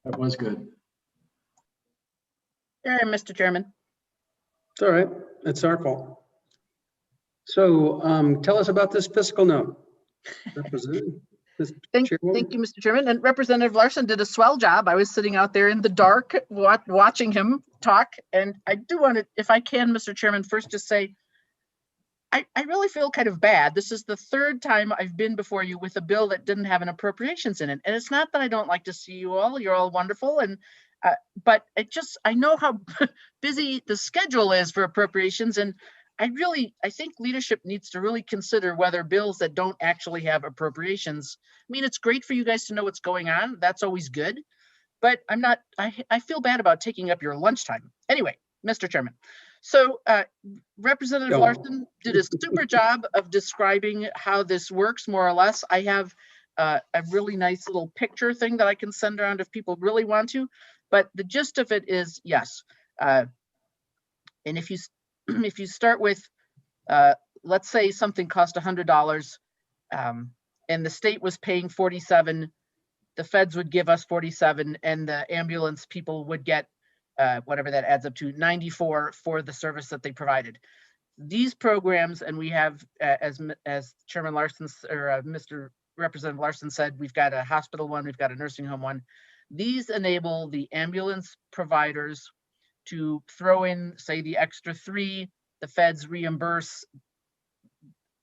That was good. There, Mr. Chairman. It's all right. It's our fault. So tell us about this fiscal note. Representative, Ms. Thank Chairwoman? you, Mr. Chairman. And Representative Larson did a swell job. I was sitting out there in the dark watching him talk. And I do want to, if I can, Mr. Chairman, first just say, I really feel kind of bad. This is the third time I've been before you with a bill that didn't have an appropriations in it. And it's not that I don't like to see you all. You're all wonderful. And but I know how busy the schedule is for appropriations. And I think leadership needs to really consider whether bills that don't actually have appropriations. I mean, it's great for you guys to know what's going on. That's always good. But I feel bad about taking up your lunchtime. Anyway, Mr. Chairman. So Representative Larson did a super job of describing how this works, more or less. I have a really nice little picture thing that I can send around if people really want to. But the gist of it is, yes. And if you start with, let's say something cost $100 and the state was paying 47, the feds would give us 47 and the ambulance people would get whatever that adds up to, 94 for the service that they provided. These programs, and we have, as Chairman Larson or Mr. Representative Larson said, we've got a hospital one, we've got a nursing home one. These enable the ambulance providers to throw in, say, the extra 3, the feds reimburse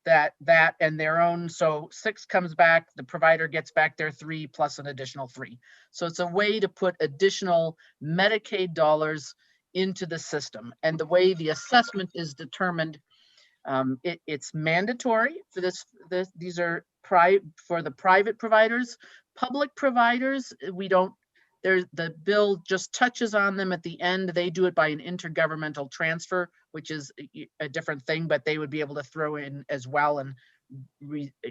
that and their own. So 6 comes back, the provider gets back their 3 plus an additional 3. So it's a way to put additional Medicaid dollars into the system. And the way the assessment is determined, it's mandatory for these are for the private providers. Public providers, the bill just touches on them at the end. They do it by an intergovernmental transfer, which is a different thing, but they would be able to throw in as well and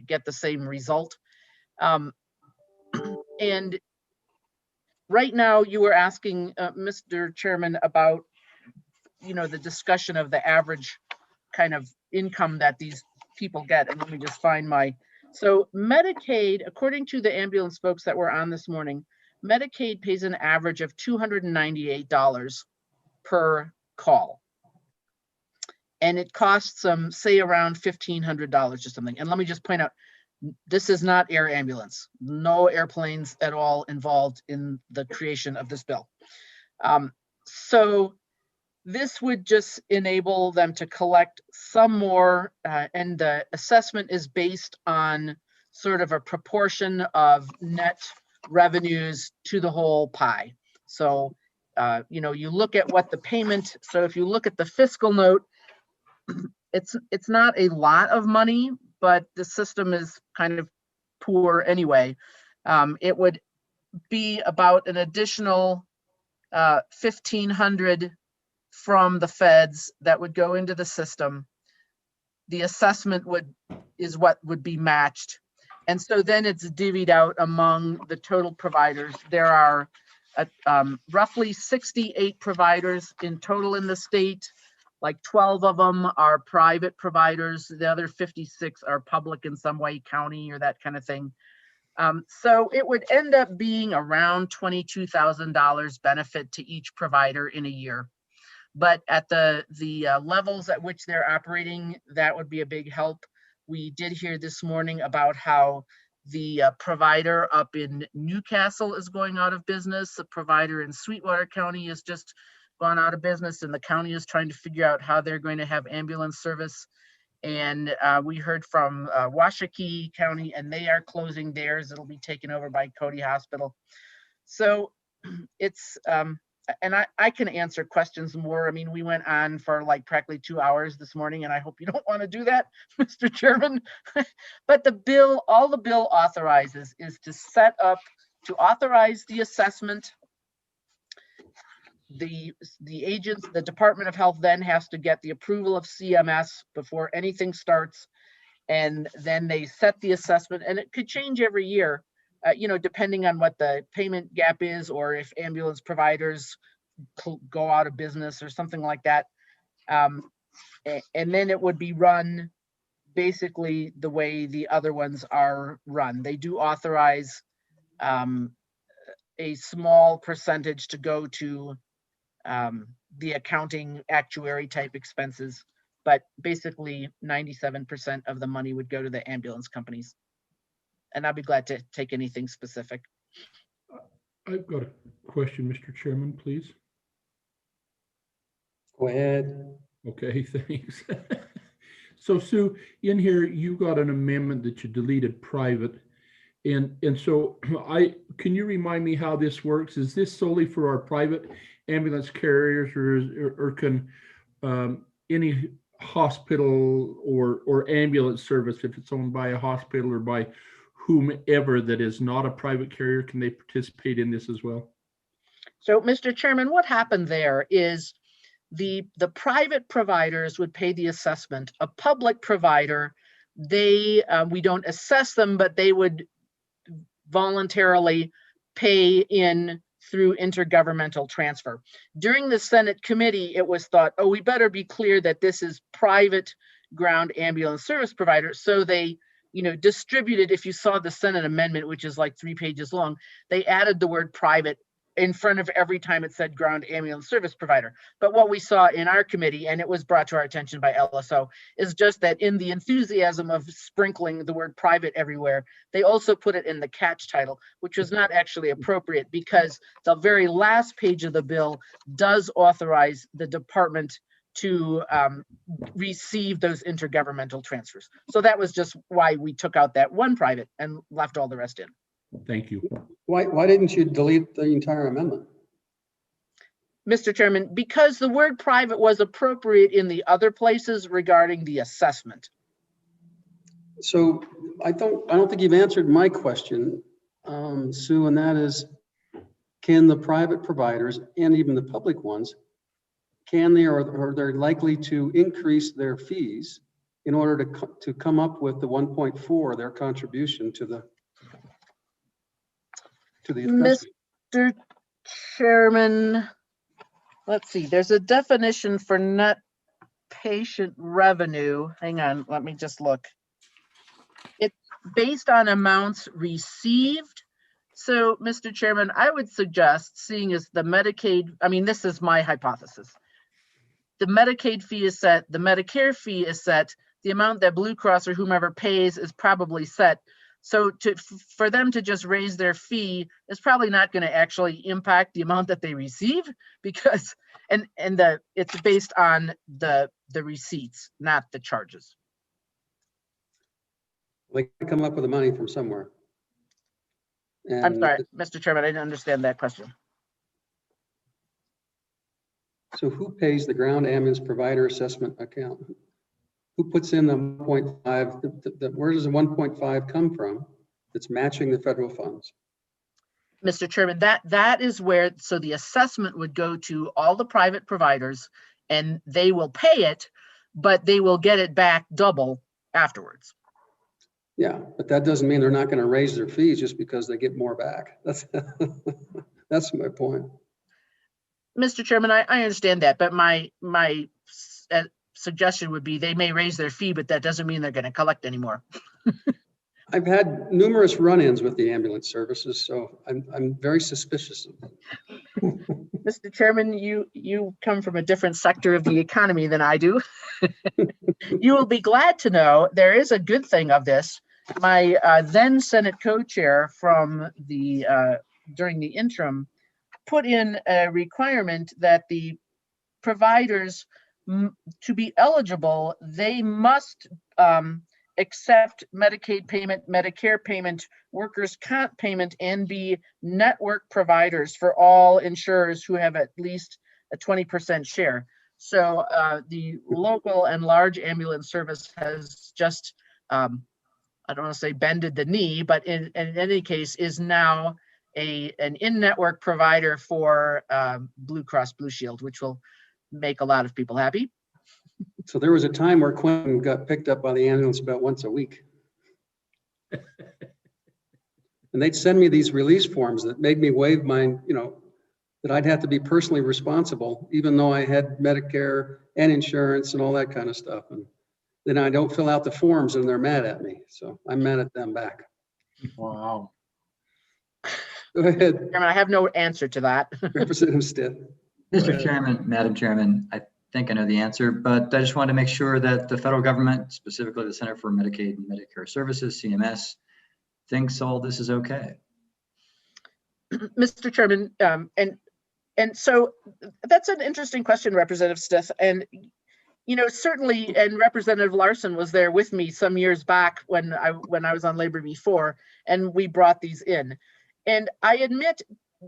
get the same result. And right now you were asking, Mr. Chairman, about, the discussion of the average kind of income that these people get. And let me just find so Medicaid, according to the ambulance folks that were on this morning, Medicaid pays an average of $298 per call. And it costs them, say, around $1,500 or something. And let me just point out, this is not air ambulance. No airplanes at all involved in the creation of this bill. So this would just enable them to collect some more, and the assessment is based on sort of a proportion of net revenues to the whole pie. So, you look at what the payment, so if you look at the fiscal note, it's not a lot of money, but the system is kind of poor anyway. It would be about an additional $1,500 from the feds that would go into the system. The assessment is what would be matched. And so then it's divvied out among the total providers. There are roughly 68 providers in total in the state. Like 12 of them are private providers. The other 56 are public in some way, county or that kind of thing. So it would end up being around $22,000 benefit to each provider in a year. But at the levels at which they're operating, that would be a big help. We did hear this morning about how the provider up in Newcastle is going out of business. The provider in Sweetwater County has just gone out of business, and the county is trying to figure out how they're going to have ambulance service. And we heard from Washakie County, and they are closing theirs. It'll be taken over by Cody Hospital. So it's, and I can answer questions more. I mean, we went on for like practically 2 hours this morning, and I hope you don't want to do that, Mr. Chairman. But all the bill authorizes is to authorize the assessment. The Department of Health then has to get the approval of CMS before anything starts. And then they set the assessment, and it could change every year. Depending on what the payment gap is, or if ambulance providers go out of business or something like that. And then it would be run basically the way the other ones are run. They do authorize a small percentage to go to the accounting actuary type expenses, but basically 97% of the money would go to the ambulance companies. And I'll be glad to take anything specific. I've got a question, Mr. Chairman, please. Go ahead. Okay, thanks. So Sue, in here, you got an amendment that you deleted private. And so can you remind me how this works? Is this solely for our private ambulance carriers, or can any hospital or ambulance service, if it's owned by a hospital or by whomever that is not a private carrier, can they participate in this as well? So, Mr. Chairman, what happened there is the private providers would pay the assessment. A public provider, we don't assess them, but they would voluntarily pay in through intergovernmental transfer. During the Senate committee, it was thought, oh, we better be clear that this is private ground ambulance service provider. So they, distributed, if you saw the Senate amendment, which is like 3 pages long, they added the word private in front of every time it said ground ambulance service provider. But what we saw in our committee, and it was brought to our attention by LSO, is just that in the enthusiasm of sprinkling the word private everywhere, they also put it in the catch title, which was not actually appropriate because the very last page of the bill does authorize the department to receive those intergovernmental transfers. So that was just why we took out that one private and left all the rest in. Thank you. Why didn't you delete the entire amendment? Mr. Chairman, because the word private was appropriate in the other places regarding the assessment. So I don't think you've answered my question, Sue, and that is, can the private providers and even the public ones, can they or they're likely to increase their fees in order to come up with the 1.4, their contribution to the assessment? Mr. Chairman, let's see, there's a definition for net patient revenue. Hang on, let me just look. It's based on amounts received. So, Mr. Chairman, I would suggest, seeing as the Medicaid, this is my hypothesis. The Medicaid fee is set, the Medicare fee is set, the amount that Blue Cross or whomever pays is probably set. So for them to just raise their fee is probably not going to actually impact the amount that they receive, because it's based on the receipts, not the charges. They can come up with the money from somewhere. And I'm sorry, Mr. Chairman, I didn't understand that question. So who pays the ground ambulance provider assessment account? Who puts in the 1.5? Where does the 1.5 come from that's matching the federal funds? Mr. Chairman, that is where, so the assessment would go to all the private providers and they will pay it, but they will get it back double afterwards. Yeah, but that doesn't mean they're not going to raise their fees just because they get more back. That's my point. Mr. Chairman, I understand that, but my suggestion would be they may raise their fee, but that doesn't mean they're going to collect anymore. I've had numerous run-ins with the ambulance services, so I'm very suspicious of them. Mr. Chairman, you come from a different sector of the economy than I do. You will be glad to know there is a good thing of this. My then Senate co-chair from during the interim put in a requirement that the providers, to be eligible, they must accept Medicaid payment, Medicare payment, workers' comp payment, and be network providers for all insurers who have at least a 20% share. So the local and large ambulance service has just, I don't want to say bended the knee, but in any case is now an in-network provider for Blue Cross Blue Shield, which will make a lot of people happy. So there was a time where Quentin got picked up by the ambulance about once a week. And they'd send me these release forms that made me waive my, that I'd have to be personally responsible, even though I had Medicare and insurance and all that kind of stuff. And then I don't fill out the forms and they're mad at me. So I'm mad at them back. Wow. Go ahead, Chairman, I have no answer to that. Representative Stitt. Mr. Chairman, Madam Chairman, I think I know the answer, but I just wanted to make sure that the federal government, specifically the Center for Medicaid and Medicare Services, CMS, thinks all this is okay. Mr. Chairman, and so that's an interesting question, Representative Stith. And certainly, and Representative Larson was there with me some years back when I was on labor before, and we brought these in. And I admit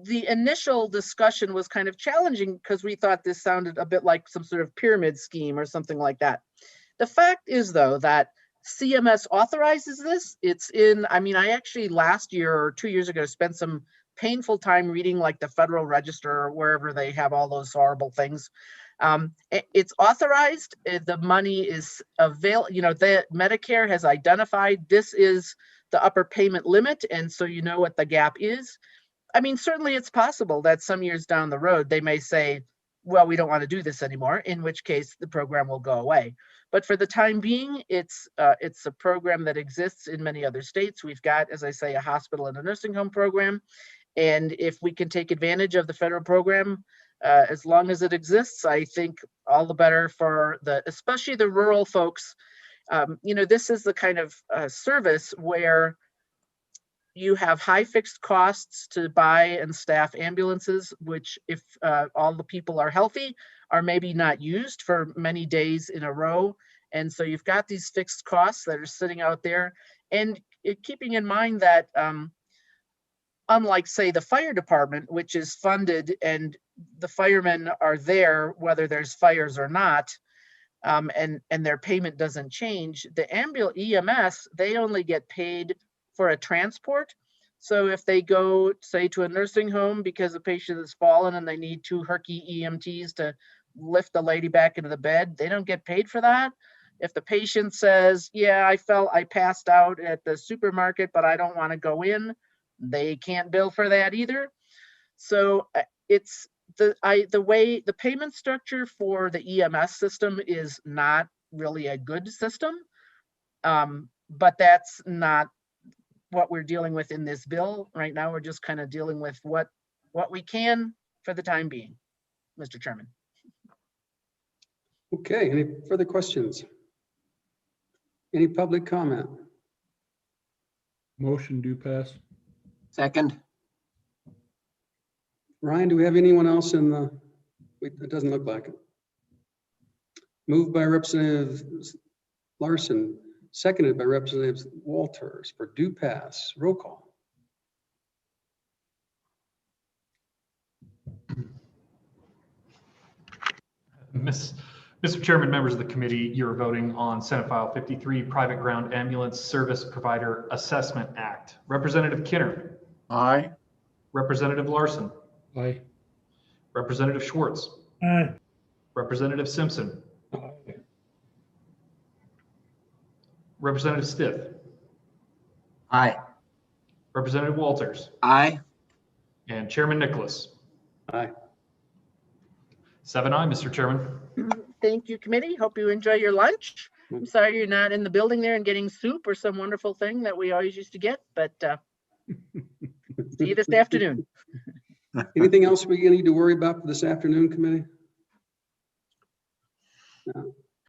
the initial discussion was kind of challenging because we thought this sounded a bit like some sort of pyramid scheme or something like that. The fact is, though, that CMS authorizes this. It's in, I actually last year or 2 years ago spent some painful time reading like the Federal Register or wherever they have all those horrible things. It's authorized. The money is available. The Medicare has identified this is the upper payment limit, and so you know what the gap is. Certainly it's possible that some years down the road they may say, well, we don't want to do this anymore, in which case the program will go away. But for the time being, it's a program that exists in many other states. We've got, as I say, a hospital and a nursing home program. And if we can take advantage of the federal program, as long as it exists, I think all the better for especially the rural folks. This is the kind of service where you have high fixed costs to buy and staff ambulances, which if all the people are healthy, are maybe not used for many days in a row. And so you've got these fixed costs that are sitting out there. And keeping in mind that unlike, say, the fire department, which is funded and the firemen are there whether there's fires or not, and their payment doesn't change, the EMS, they only get paid for a transport. So if they go, say, to a nursing home because a patient has fallen and they need 2 herky EMTs to lift the lady back into the bed, they don't get paid for that. If the patient says, yeah, I passed out at the supermarket, but I don't want to go in, they can't bill for that either. So it's the way the payment structure for the EMS system is not really a good system. But that's not what we're dealing with in this bill right now. We're just kind of dealing with what we can for the time being, Mr. Chairman. Okay, any further questions? Any public comment? Motion do pass. Second. Ryan, do we have anyone else in the, it doesn't look like it. Moved by Representative Larson, seconded by Representative Walters for do pass. Roll call. Mr. Chairman, members of the committee, you're voting on Senate File 53, Private Ground Ambulance Service Provider Assessment Act. Representative Kinner. Aye. Representative Larson. Aye. Representative Schwartz. Aye. Representative Simpson. Aye. Representative Stith. Aye. Representative Walters. Aye. And Chairman Nicholas. Aye. 7-0, Mr. Chairman. Thank you, committee. Hope you enjoy your lunch. I'm sorry you're not in the building there and getting soup or some wonderful thing that we always used to get, but see you this afternoon. Anything else we need to worry about for this afternoon, committee? No.